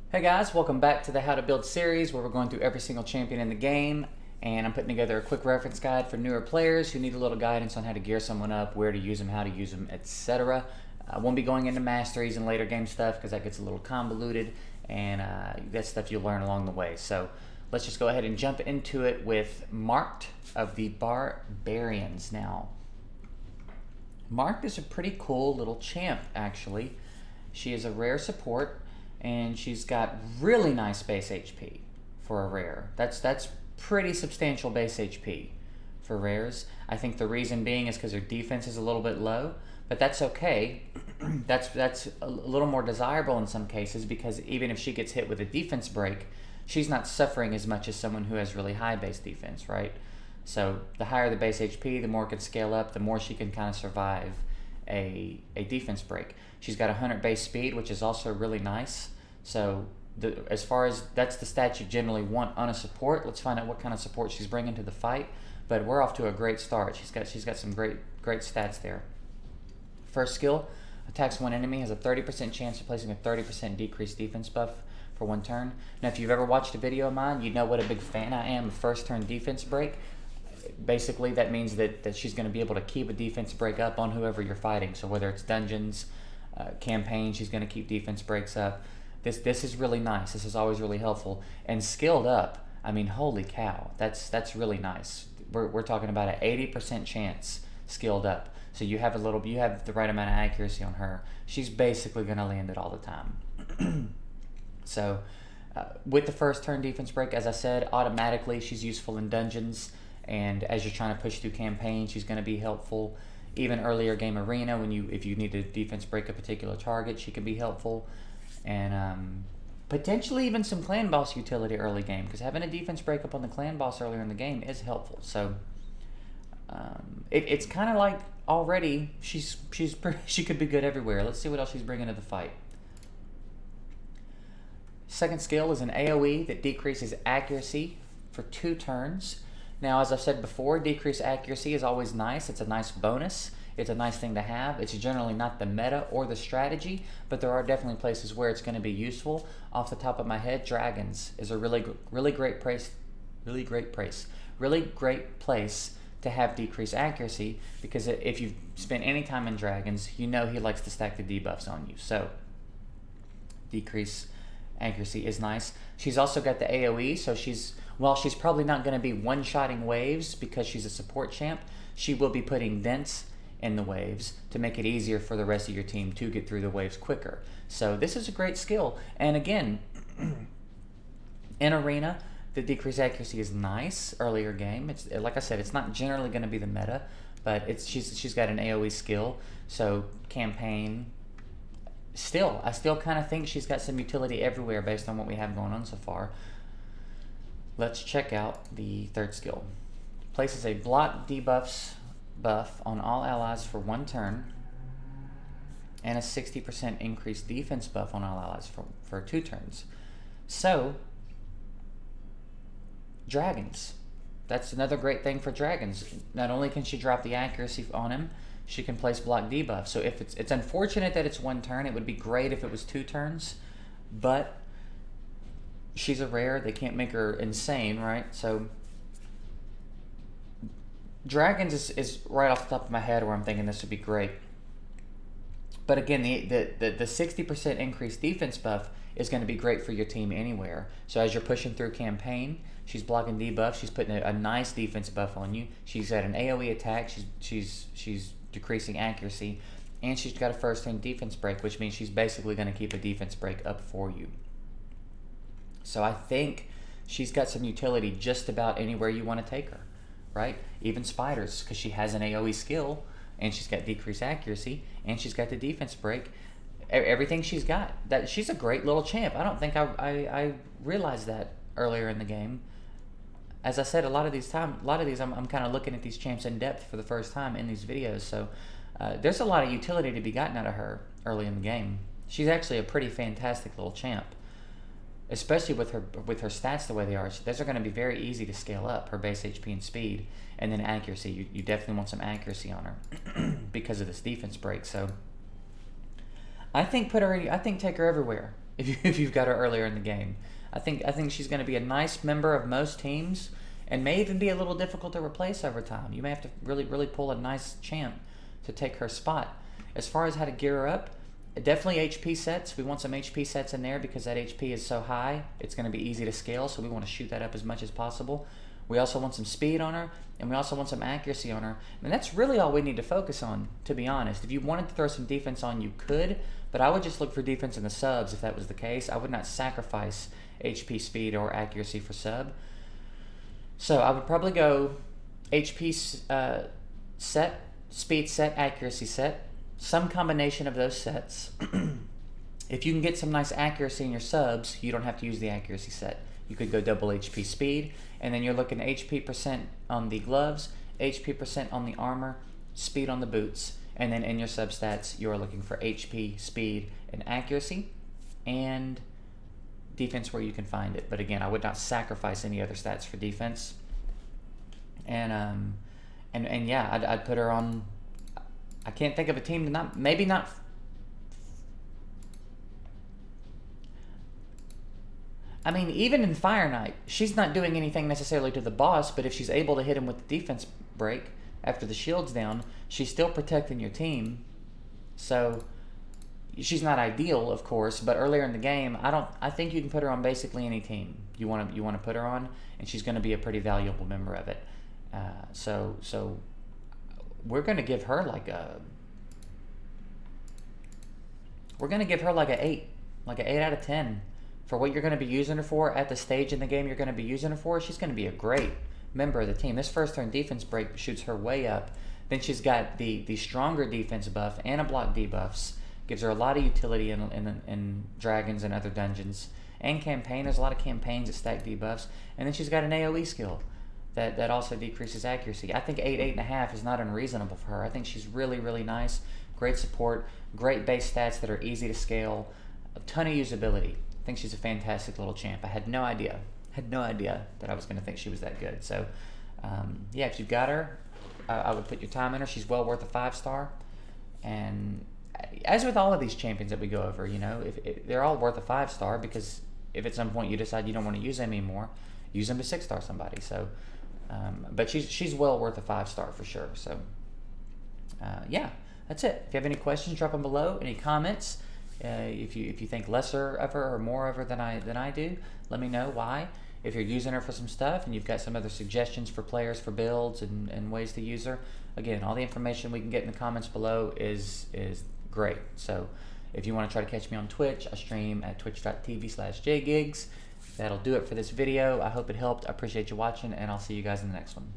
Hey guys, welcome back to the How to Build series where we're going through every single champion in the game, and I'm putting together a quick reference guide for newer players who need a little guidance on how to gear someone up, where to use them, how to use them, etc. I won't be going into masteries and later game stuff because that gets a little convoluted, and that's stuff you'll learn along the way. So let's just go ahead and jump into it with Marked of the Barbarians. Now, Marked is a pretty cool little champ, actually. She is a rare support, and she's got really nice base HP for a rare. That's pretty substantial base HP for rares. I think the reason being is because her defense is a little bit low, but that's okay. that's a little more desirable in some cases because even if she gets hit with a defense break, she's not suffering as much as someone who has really high base defense, right? So the higher the base HP, the more it can scale up, the more she can kind of survive a defense break. She's got 100 base speed, which is also really nice. So as far as that's the stat you generally want on a support, let's find out what kind of support she's bringing to the fight. But we're off to a great start. She's got some great stats there. First skill, attacks one enemy, has a 30% chance of placing a 30% decreased defense buff for one turn. Now, if you've ever watched a video of mine, you know what a big fan I am of first turn defense break. Basically, that means that she's going to be able to keep a defense break up on whoever you're fighting. So whether it's dungeons, campaign, she's going to keep defense breaks up. This is really nice. This is always really helpful. And skilled up, I mean, holy cow, that's really nice. We're talking about an 80% chance skilled up. So you have the right amount of accuracy on her. She's basically going to land it all the time. So with the first turn defense break, as I said, automatically she's useful in dungeons. And as you're trying to push through campaign, she's going to be helpful. Even earlier game arena, if you need to defense break a particular target, she can be helpful. And potentially even some clan boss utility early game, because having a defense break up on the clan boss earlier in the game is helpful. So it's kind of like already she could be good everywhere. Let's see what else she's bringing to the fight. Second skill is an AoE that decreases accuracy for 2 turns. Now, as I've said before, decreased accuracy is always nice. It's a nice bonus. It's a nice thing to have. It's generally not the meta or the strategy, but there are definitely places where it's going to be useful. Off the top of my head, Dragons is a really great place to have decreased accuracy, because if you've spent any time in Dragons, you know he likes to stack the debuffs on you. So decrease accuracy is nice. She's also got the AoE, so while she's probably not going to be one-shotting waves because she's a support champ, she will be putting dents in the waves to make it easier for the rest of your team to get through the waves quicker. So this is a great skill. And again, in arena, the decreased accuracy is nice earlier game. It's like I said, it's not generally going to be the meta, but she's got an AoE skill. So campaign, I still kind of think she's got some utility everywhere based on what we have going on so far. Let's check out the third skill. Places a block debuffs buff on all allies for 1 turn, and a 60% increased defense buff on all allies for 2 turns. So, Dragons. That's another great thing for Dragons. Not only can she drop the accuracy on him, she can place block debuff. So if it's unfortunate that it's 1 turn. It would be great if it was 2 turns, but she's a rare. They can't make her insane, right? So Dragons is right off the top of my head where I'm thinking this would be great. But again, the 60% increased defense buff is going to be great for your team anywhere. So as you're pushing through campaign, she's blocking debuff. She's putting a nice defense buff on you. She's got an AoE attack. She's decreasing accuracy, and she's got a first turn defense break, which means she's basically going to keep a defense break up for you. So I think she's got some utility just about anywhere you want to take her, right? Even spiders, because she has an AoE skill, and she's got decreased accuracy, and she's got the defense break. Everything she's got. She's a great little champ. I don't think I realized that earlier in the game. As I said, a lot of these I'm kind of looking at these champs in depth for the first time in these videos. So there's a lot of utility to be gotten out of her early in the game. She's actually a pretty fantastic little champ, especially with her stats the way they are. Those are going to be very easy to scale up, her base HP and speed, and then accuracy. You definitely want some accuracy on her because of this defense break. So I think take her everywhere. if you've got her earlier in the game. I think she's going to be a nice member of most teams, and may even be a little difficult to replace over time. You may have to really pull a nice champ to take her spot. As far as how to gear her up, definitely HP sets. We want some HP sets in there because that HP is so high. It's going to be easy to scale, so we want to shoot that up as much as possible. We also want some speed on her, and we also want some accuracy on her. And that's really all we need to focus on, to be honest. If you wanted to throw some defense on, you could, but I would just look for defense in the subs if that was the case. I would not sacrifice HP, speed, or accuracy for sub. So I would probably go HP set, speed set, accuracy set, some combination of those sets. If you can get some nice accuracy in your subs, you don't have to use the accuracy set. You could go double HP speed, and then you're looking HP percent on the gloves, HP percent on the armor, speed on the boots, and then in your sub stats, you're looking for HP, speed, and accuracy, and defense where you can find it. But again, I would not sacrifice any other stats for defense. And yeah, I'd put her on. I can't think of a team to not, maybe not. I mean, even in Fire Knight, she's not doing anything necessarily to the boss, but if she's able to hit him with the defense break after the shield's down, she's still protecting your team. So she's not ideal, of course, but earlier in the game, I think you can put her on basically any team you want to put her on, and she's going to be a pretty valuable member of it. So we're going to give her like a 8, like an 8 out of 10 for what you're going to be using her for at the stage in the game you're going to be using her for. She's going to be a great member of the team. This first turn defense break shoots her way up. Then she's got the stronger defense buff and a block debuffs. Gives her a lot of utility in dragons and other dungeons. And campaign, there's a lot of campaigns that stack debuffs. And then she's got an AoE skill that also decreases accuracy. I think 8.5 is not unreasonable for her. I think she's really nice. Great support, great base stats that are easy to scale, a ton of usability. I think she's a fantastic little champ. I had no idea that I was going to think she was that good. So yeah, if you've got her, I would put your time in her. She's well worth a 5-star. And as with all of these champions that we go over, you know, if they're all worth a 5-star, because if at some point you decide you don't want to use them anymore, use them to 6-star somebody. So, but she's well worth a 5-star for sure. So, yeah, that's it. If you have any questions, drop them below. Any comments? If you think lesser of her or more of her than I do, let me know why. If you're using her for some stuff and you've got some other suggestions for players, for builds, and ways to use her, again, all the information we can get in the comments below is great. So if you want to try to catch me on Twitch, I stream at twitch.tv/JGigs. That'll do it for this video. I hope it helped. I appreciate you watching, and I'll see you guys in the next one.